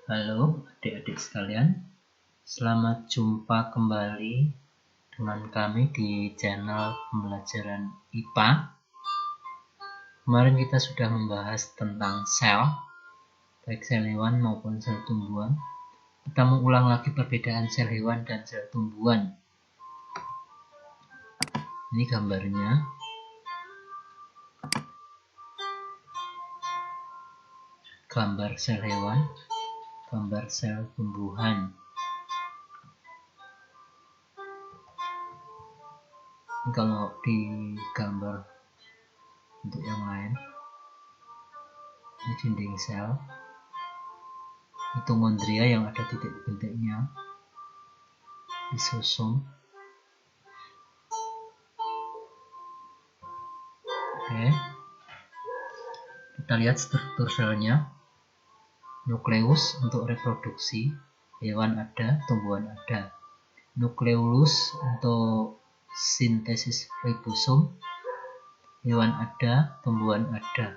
Halo adik-adik sekalian, selamat jumpa kembali dengan kami di channel pembelajaran IPA. Kemarin kita sudah membahas tentang sel, baik sel hewan maupun sel tumbuhan. Kita mengulang lagi perbedaan sel hewan dan sel tumbuhan. Ini gambarnya. Gambar sel hewan, gambar sel tumbuhan. Ini kalau di gambar untuk yang lain, ini dinding sel, mitokondria yang ada titik-titiknya, lisosom. Oke, kita lihat struktur selnya. Nukleus untuk reproduksi, hewan ada, tumbuhan ada. Nukleolus untuk sintesis ribosom, hewan ada, tumbuhan ada.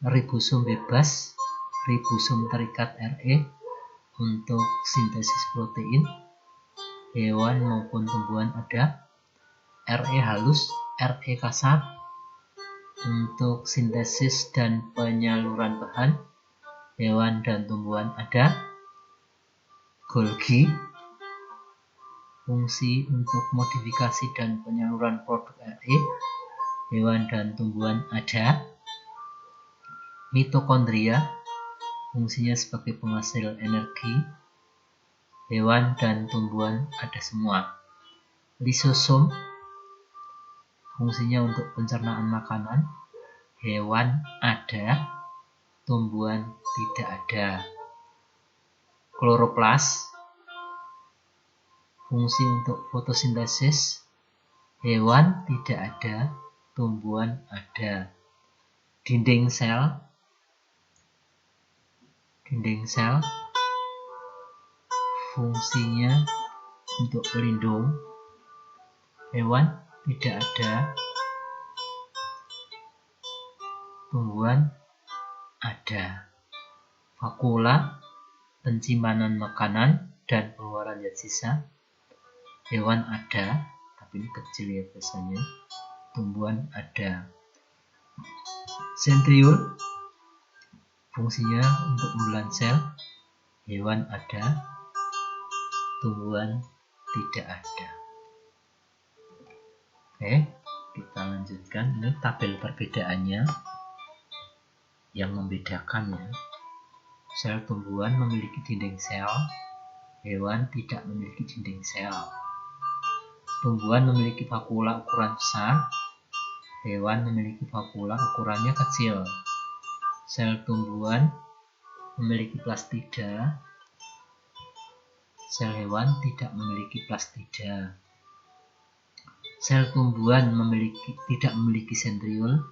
Ribosom bebas, ribosom terikat Re untuk sintesis protein, hewan maupun tumbuhan ada. Re halus, Re kasar untuk sintesis dan penyaluran bahan, hewan dan tumbuhan ada. Golgi, fungsi untuk modifikasi dan penyaluran produk Re, hewan dan tumbuhan ada. Mitokondria, fungsinya sebagai penghasil energi, hewan dan tumbuhan ada semua. Lisosom, fungsinya untuk pencernaan makanan, hewan ada, tumbuhan tidak ada. Kloroplas, fungsi untuk fotosintesis, hewan tidak ada, tumbuhan ada. Dinding sel, fungsinya untuk pelindung, hewan tidak ada, tumbuhan ada. Vakula, penyimpanan makanan dan pengeluaran zat sisa, hewan ada, tapi ini kecil ya biasanya, tumbuhan ada. Sentriul, fungsinya untuk membelah sel, hewan ada, tumbuhan tidak ada. Oke, kita lanjutkan. Ini tabel perbedaannya yang membedakannya. Sel tumbuhan memiliki dinding sel, hewan tidak memiliki dinding sel. Tumbuhan memiliki vakula ukuran besar, hewan memiliki vakula ukurannya kecil. Sel tumbuhan memiliki plastida, sel hewan tidak memiliki plastida. Sel tumbuhan tidak memiliki sentriul,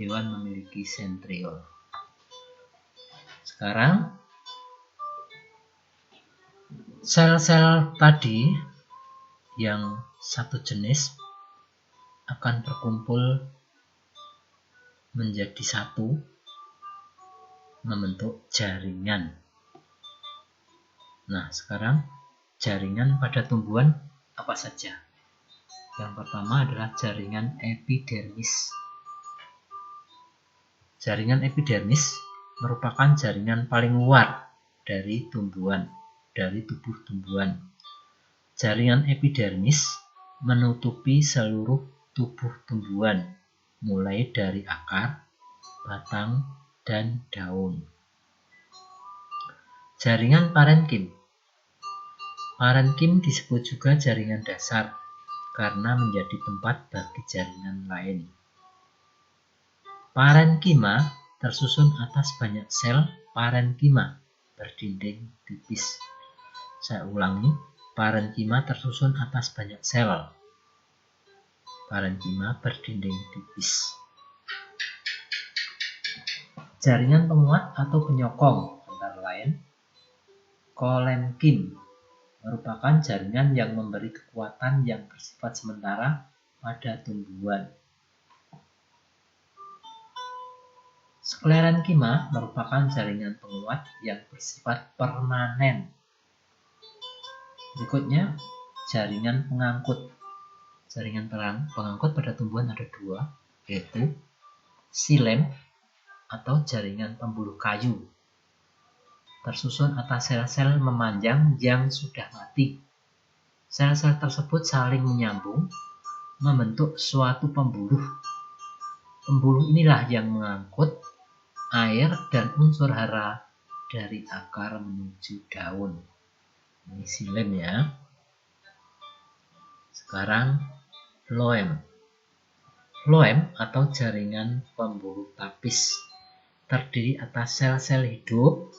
hewan memiliki sentriul. Sekarang sel-sel tadi yang satu jenis akan berkumpul menjadi satu, membentuk jaringan. Nah, sekarang jaringan pada tumbuhan apa saja? Yang pertama adalah jaringan epidermis. Jaringan epidermis merupakan jaringan paling luar dari tumbuhan, dari tubuh tumbuhan. Jaringan epidermis menutupi seluruh tubuh tumbuhan, mulai dari akar, batang, dan daun. Jaringan parenkim. Parenkim disebut juga jaringan dasar karena menjadi tempat bagi jaringan lain. Parenkima tersusun atas banyak sel parenkima berdinding tipis. Saya ulangi, parenkima tersusun atas banyak sel parenkima berdinding tipis. Jaringan penguat atau penyokong antara lain kolenkim merupakan jaringan yang memberi kekuatan yang bersifat sementara pada tumbuhan. Sklerenkima merupakan jaringan penguat yang bersifat permanen. Berikutnya, jaringan pengangkut. Jaringan pengangkut pada tumbuhan ada dua, yaitu xilem atau jaringan pembuluh kayu. Tersusun atas sel-sel memanjang yang sudah mati. Sel-sel tersebut saling menyambung, membentuk suatu pembuluh. Pembuluh inilah yang mengangkut air dan unsur hara dari akar menuju daun. Ini xilem ya. Sekarang floem. Floem atau jaringan pembuluh tapis terdiri atas sel-sel hidup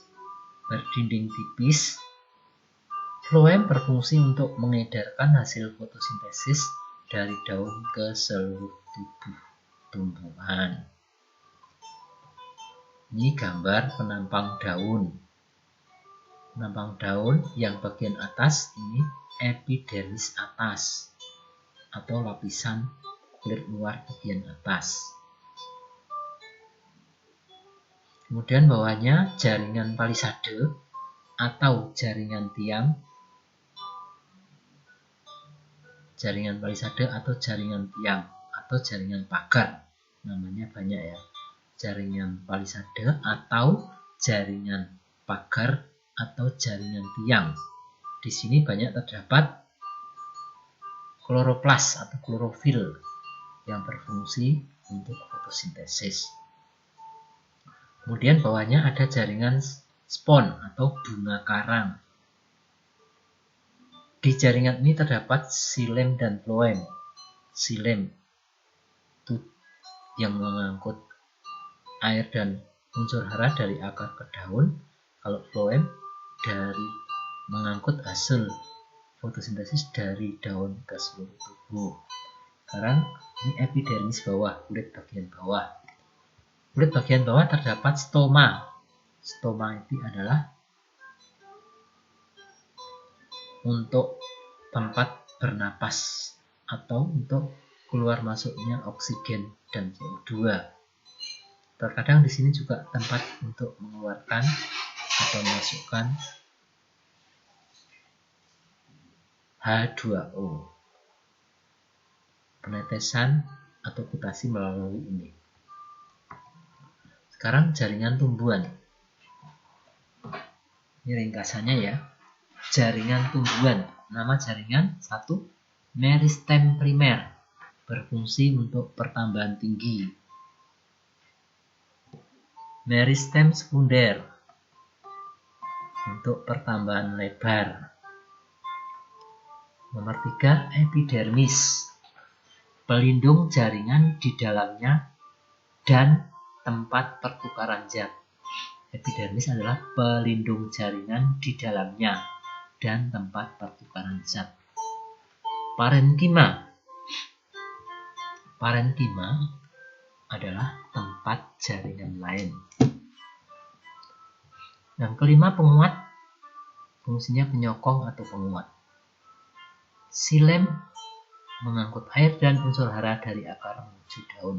berdinding tipis. Floem berfungsi untuk mengedarkan hasil fotosintesis dari daun ke seluruh tubuh tumbuhan. Ini gambar penampang daun. Penampang daun yang bagian atas ini epidermis atas atau lapisan kulit luar bagian atas. Kemudian bawahnya jaringan palisade atau jaringan tiang. Jaringan palisade atau jaringan tiang atau jaringan pagar. Namanya banyak ya. Jaringan palisade atau jaringan pagar atau jaringan tiang. Di sini banyak terdapat kloroplas atau klorofil yang berfungsi untuk fotosintesis. Kemudian bawahnya ada jaringan spon atau bunga karang. Di jaringan ini terdapat xilem dan floem. Xilem itu yang mengangkut air dan unsur hara dari akar ke daun. Kalau floem dari mengangkut hasil fotosintesis dari daun ke seluruh tubuh. Sekarang ini epidermis bawah, kulit bagian bawah. Kulit bagian bawah terdapat stoma. Stoma itu adalah untuk tempat bernapas atau untuk keluar masuknya oksigen dan CO2. Terkadang di sini juga tempat untuk mengeluarkan atau memasukkan H2O. Penetesan atau kutasi melalui ini. Sekarang jaringan tumbuhan. Ini ringkasannya ya. Jaringan tumbuhan. Nama jaringan 1. Meristem primer. Berfungsi untuk pertambahan tinggi. Meristem sekunder. Untuk pertambahan lebar. Nomor 3. Epidermis. Pelindung jaringan di dalamnya dan tempat pertukaran zat. Epidermis adalah pelindung jaringan di dalamnya dan tempat pertukaran zat. Parenkima. Parenkima adalah tempat jaringan lain. Yang kelima, penguat. Fungsinya penyokong atau penguat. Xilem mengangkut air dan unsur hara dari akar menuju daun.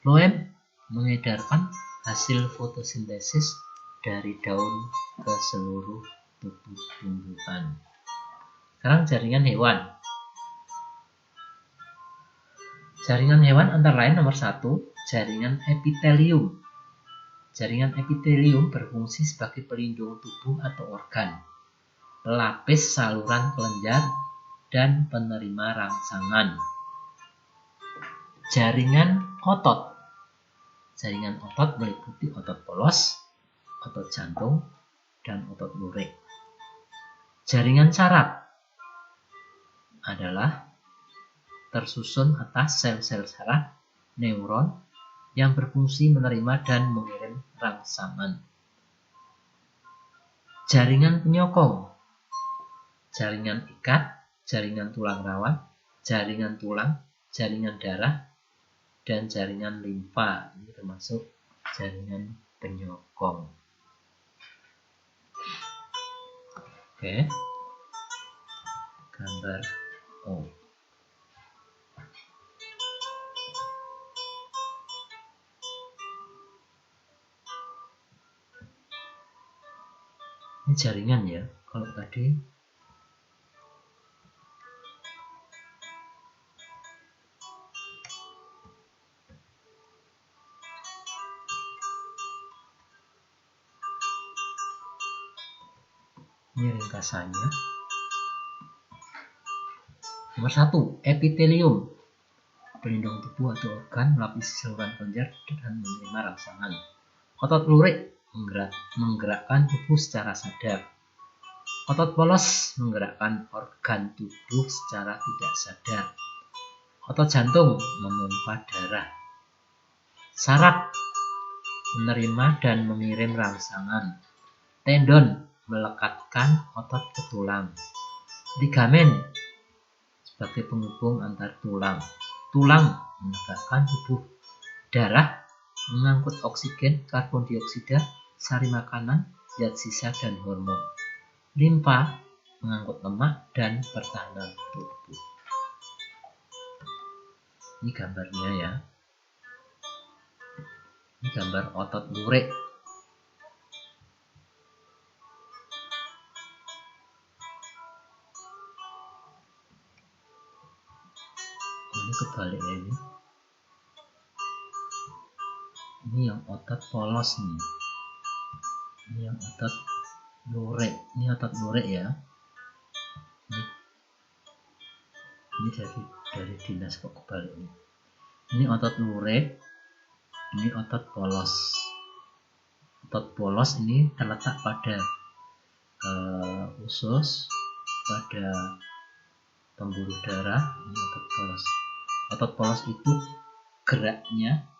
Floem mengedarkan hasil fotosintesis dari daun ke seluruh tubuh tumbuhan. Sekarang jaringan hewan. Jaringan hewan antara lain nomor 1, jaringan epitelium. Jaringan epitelium berfungsi sebagai pelindung tubuh atau organ, pelapis saluran kelenjar, dan penerima rangsangan. Jaringan otot. Jaringan otot meliputi otot polos, otot jantung, dan otot lurik. Jaringan saraf adalah tersusun atas sel-sel saraf, neuron, yang berfungsi menerima dan mengirim rangsangan. Jaringan penyokong. Jaringan ikat, jaringan tulang rawan, jaringan tulang, jaringan darah, dan jaringan limfa. Ini termasuk jaringan penyokong. Oke. Gambar O. Ini jaringan ya. Kalau tadi ini ringkasannya. Nomor 1, epitelium. Pelindung tubuh atau organ melapisi saluran kelenjar dan menerima rangsangan. Otot lurik menggerakkan tubuh secara sadar. Otot polos menggerakkan organ tubuh secara tidak sadar. Otot jantung memompa darah. Saraf menerima dan mengirim rangsangan. Tendon melekatkan otot ke tulang. Ligamen sebagai penghubung antar tulang. Tulang menegakkan tubuh. Darah mengangkut oksigen, karbon dioksida, sari makanan, zat sisa, dan hormon. Limfa mengangkut lemak dan pertahanan tubuh. Ini gambarnya ya. Ini gambar otot lurik. Ini kebalik ya ini. Ini yang otot polos nih. Ini yang otot lurik. Ini otot lurik ya. Ini dari dinas kok kebalik ini. Ini otot lurik. Ini otot polos. Otot polos ini terletak pada usus, pada pembuluh darah. Ini otot polos. Otot polos itu geraknya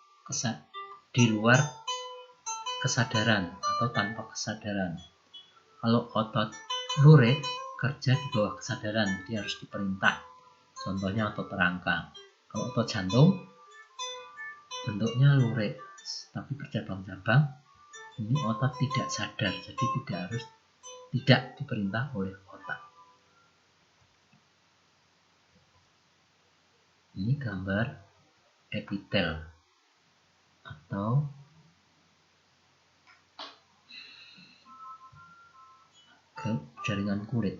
di luar kesadaran atau tanpa kesadaran. Kalau otot lurik kerja di bawah kesadaran, dia harus diperintah. Contohnya otot rangka. Kalau otot jantung bentuknya lurik tapi bercabang-cabang. Ini otot tidak sadar, jadi tidak diperintah oleh otak. Ini gambar epitel atau jaringan kulit.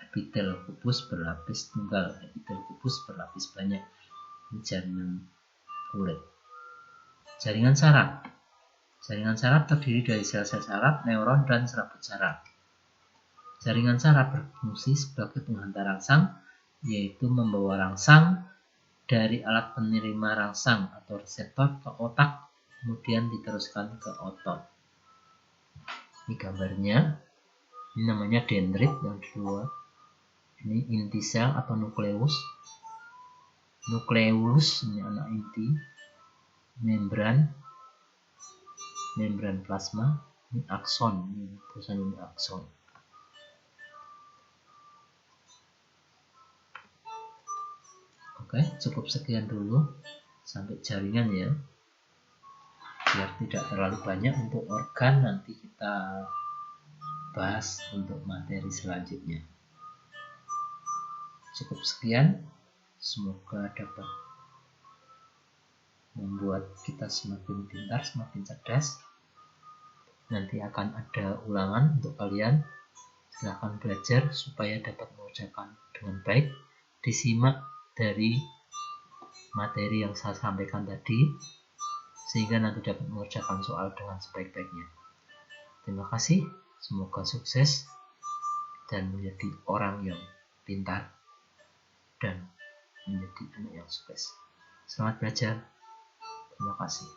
Epitel kubus berlapis tunggal, epitel kubus berlapis banyak. Ini jaringan kulit. Jaringan saraf. Jaringan saraf terdiri dari sel-sel saraf, neuron, dan serabut saraf. Jaringan saraf berfungsi sebagai penghantar rangsang, yaitu membawa rangsang dari alat penerima rangsang atau reseptor ke otak, kemudian diteruskan ke otot. Ini gambarnya. Ini namanya dendrit yang kedua. Ini inti sel atau nukleus. Nukleus ini anak inti. Membran plasma. Ini akson. Ini tulisan ini akson. Oke, cukup sekian dulu. Sampai jaringan ya. Biar tidak terlalu banyak untuk organ, nanti kita bahas untuk materi selanjutnya. Cukup sekian. Semoga dapat membuat kita semakin pintar, semakin cerdas. Nanti akan ada ulangan untuk kalian. Silahkan belajar supaya dapat mengerjakan dengan baik. Disimak dari materi yang saya sampaikan tadi, sehingga nanti dapat mengerjakan soal dengan sebaik-baiknya. Terima kasih. Semoga sukses dan menjadi orang yang pintar dan menjadi anak yang sukses. Selamat belajar. Terima kasih.